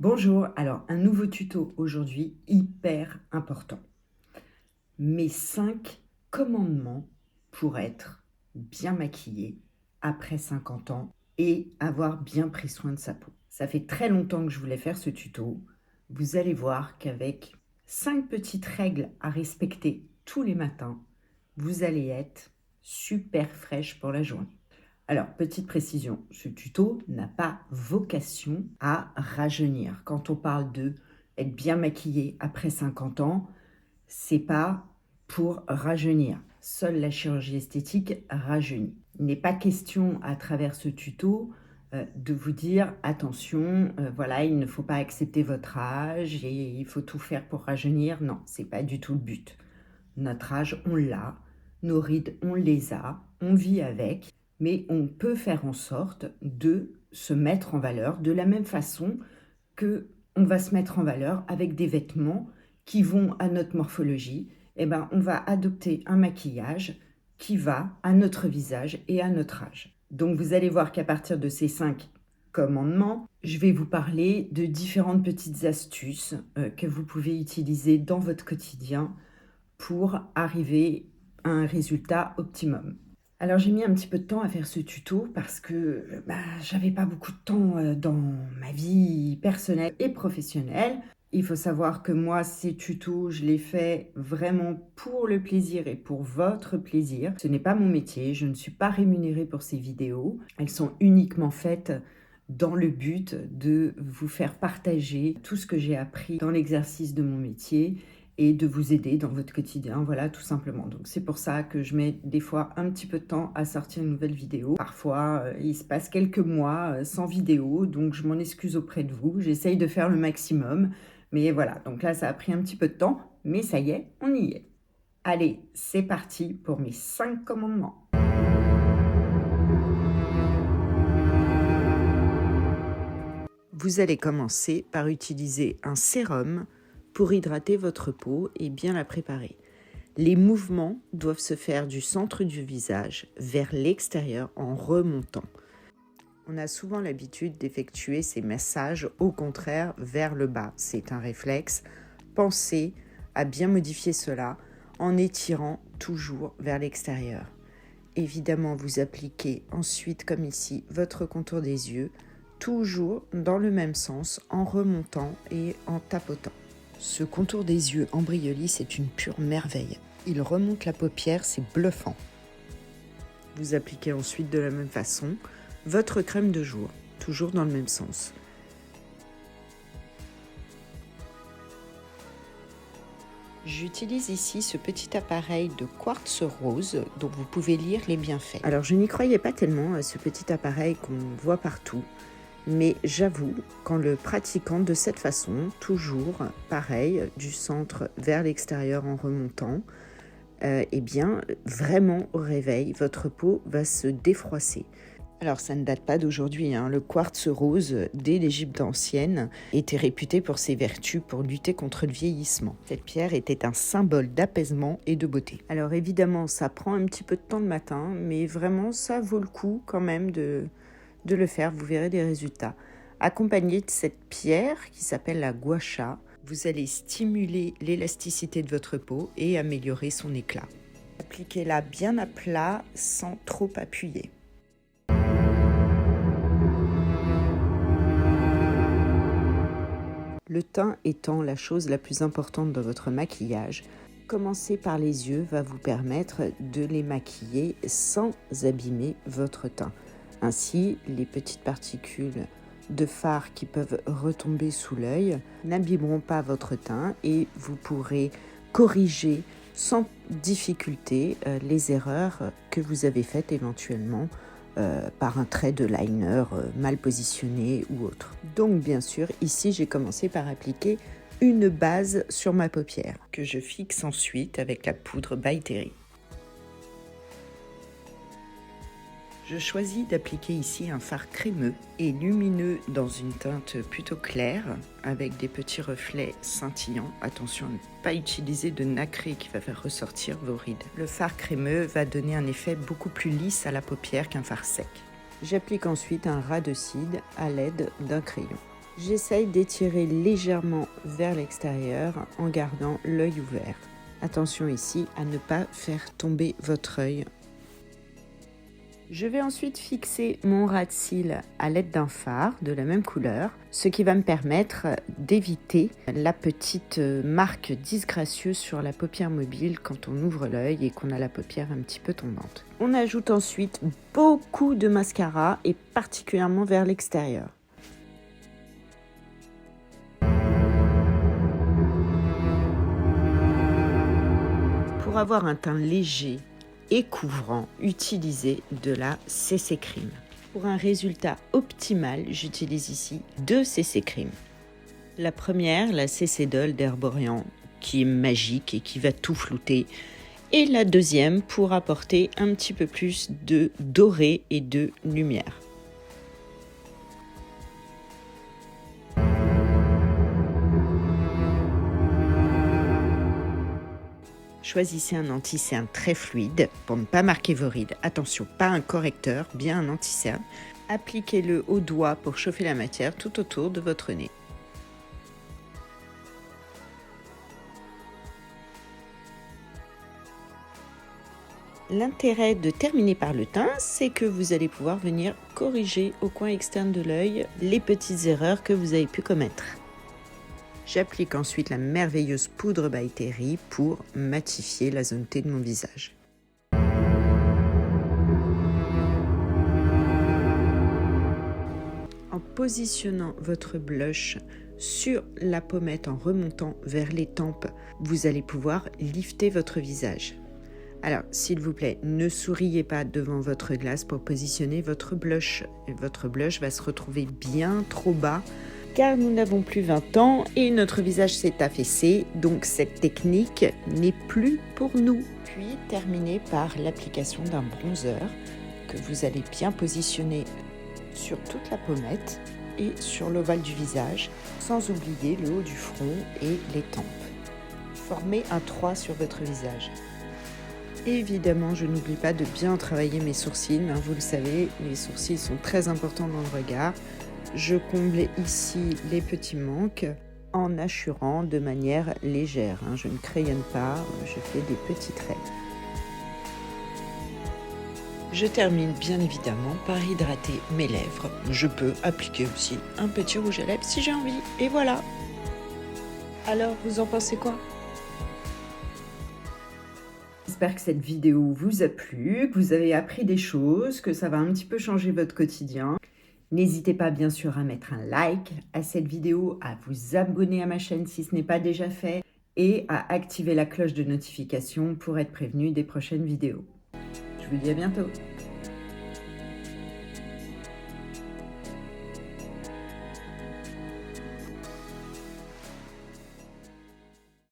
Bonjour, alors un nouveau tuto aujourd'hui hyper important. Mes 5 commandements pour être bien maquillé après 50 ans et avoir bien pris soin de sa peau. Ça fait très longtemps que je voulais faire ce tuto. Vous allez voir qu'avec 5 petites règles à respecter tous les matins, vous allez être super fraîche pour la journée. Alors, petite précision, ce tuto n'a pas vocation à rajeunir. Quand on parle de être bien maquillé après 50 ans, c'est pas pour rajeunir. Seule la chirurgie esthétique rajeunit. Il n'est pas question à travers ce tuto de vous dire attention, voilà, il ne faut pas accepter votre âge et il faut tout faire pour rajeunir. Non, c'est pas du tout le but. Notre âge, on l'a, nos rides, on les a, on vit avec, mais on peut faire en sorte de se mettre en valeur de la même façon que on va se mettre en valeur avec des vêtements qui vont à notre morphologie. Eh ben, on va adopter un maquillage qui va à notre visage et à notre âge. Donc vous allez voir qu'à partir de ces 5 commandements, je vais vous parler de différentes petites astuces que vous pouvez utiliser dans votre quotidien pour arriver à un résultat optimum. Alors j'ai mis un petit peu de temps à faire ce tuto parce que j'avais pas beaucoup de temps dans ma vie personnelle et professionnelle. Il faut savoir que moi, ces tutos, je les fais vraiment pour le plaisir et pour votre plaisir. Ce n'est pas mon métier, je ne suis pas rémunérée pour ces vidéos. Elles sont uniquement faites dans le but de vous faire partager tout ce que j'ai appris dans l'exercice de mon métier et de vous aider dans votre quotidien, voilà, tout simplement. Donc c'est pour ça que je mets des fois un petit peu de temps à sortir une nouvelle vidéo. Parfois, il se passe quelques mois sans vidéo, donc je m'en excuse auprès de vous. J'essaye de faire le maximum, mais voilà, donc là, ça a pris un petit peu de temps, mais ça y est, on y est. Allez, c'est parti pour mes 5 commandements. Vous allez commencer par utiliser un sérum pour hydrater votre peau et bien la préparer. Les mouvements doivent se faire du centre du visage vers l'extérieur en remontant. On a souvent l'habitude d'effectuer ces massages au contraire vers le bas. C'est un réflexe. Pensez à bien modifier cela en étirant toujours vers l'extérieur. Évidemment, vous appliquez ensuite, comme ici, votre contour des yeux, toujours dans le même sens, en remontant et en tapotant. Ce contour des yeux embryollis, c'est une pure merveille. Il remonte la paupière, c'est bluffant. Vous appliquez ensuite de la même façon votre crème de jour, toujours dans le même sens. J'utilise ici ce petit appareil de quartz rose dont vous pouvez lire les bienfaits. Alors je n'y croyais pas tellement à ce petit appareil qu'on voit partout. Mais j'avoue qu'en le pratiquant de cette façon, toujours pareil, du centre vers l'extérieur en remontant, eh bien, vraiment au réveil, votre peau va se défroisser. Alors ça ne date pas d'aujourd'hui, hein. Le quartz rose, dès l'Égypte ancienne, était réputé pour ses vertus pour lutter contre le vieillissement. Cette pierre était un symbole d'apaisement et de beauté. Alors évidemment, ça prend un petit peu de temps le matin, mais vraiment ça vaut le coup quand même de le faire, vous verrez des résultats. Accompagné de cette pierre qui s'appelle la gua sha, vous allez stimuler l'élasticité de votre peau et améliorer son éclat. Appliquez-la bien à plat sans trop appuyer. Le teint étant la chose la plus importante dans votre maquillage, commencer par les yeux va vous permettre de les maquiller sans abîmer votre teint. Ainsi, les petites particules de fard qui peuvent retomber sous l'œil n'abîmeront pas votre teint et vous pourrez corriger sans difficulté les erreurs que vous avez faites éventuellement par un trait de liner mal positionné ou autre. Donc bien sûr, ici j'ai commencé par appliquer une base sur ma paupière que je fixe ensuite avec la poudre By Terry. Je choisis d'appliquer ici un fard crémeux et lumineux dans une teinte plutôt claire avec des petits reflets scintillants. Attention à ne pas utiliser de nacré qui va faire ressortir vos rides. Le fard crémeux va donner un effet beaucoup plus lisse à la paupière qu'un fard sec. J'applique ensuite un ras de cils à l'aide d'un crayon. J'essaye d'étirer légèrement vers l'extérieur en gardant l'œil ouvert. Attention ici à ne pas faire tomber votre œil. Je vais ensuite fixer mon ras de cils à l'aide d'un fard de la même couleur, ce qui va me permettre d'éviter la petite marque disgracieuse sur la paupière mobile quand on ouvre l'œil et qu'on a la paupière un petit peu tombante. On ajoute ensuite beaucoup de mascara et particulièrement vers l'extérieur. Pour avoir un teint léger et couvrant, utilisez de la CC Cream. Pour un résultat optimal, j'utilise ici 2 CC Cream. La première, la CC Doll d'Herborian, qui est magique et qui va tout flouter. Et la deuxième pour apporter un petit peu plus de doré et de lumière. Choisissez un anti-cerne très fluide pour ne pas marquer vos rides. Attention, pas un correcteur, bien un anti-cerne. Appliquez-le au doigt pour chauffer la matière tout autour de votre nez. L'intérêt de terminer par le teint, c'est que vous allez pouvoir venir corriger au coin externe de l'œil les petites erreurs que vous avez pu commettre. J'applique ensuite la merveilleuse poudre by Terry pour matifier la zone T de mon visage. En positionnant votre blush sur la pommette en remontant vers les tempes, vous allez pouvoir lifter votre visage. Alors, s'il vous plaît, ne souriez pas devant votre glace pour positionner votre blush. Votre blush va se retrouver bien trop bas car nous n'avons plus 20 ans et notre visage s'est affaissé, donc cette technique n'est plus pour nous. Puis terminez par l'application d'un bronzer que vous allez bien positionner sur toute la pommette et sur l'ovale du visage, sans oublier le haut du front et les tempes. Formez un 3 sur votre visage. Évidemment, je n'oublie pas de bien travailler mes sourcils, vous le savez, les sourcils sont très importants dans le regard. Je comble ici les petits manques en hachurant de manière légère. Je ne crayonne pas, je fais des petits traits. Je termine bien évidemment par hydrater mes lèvres. Je peux appliquer aussi un petit rouge à lèvres si j'ai envie. Et voilà. Alors, vous en pensez quoi ? J'espère que cette vidéo vous a plu, que vous avez appris des choses, que ça va un petit peu changer votre quotidien. N'hésitez pas bien sûr à mettre un like à cette vidéo, à vous abonner à ma chaîne si ce n'est pas déjà fait et à activer la cloche de notification pour être prévenu des prochaines vidéos. Je vous dis à bientôt.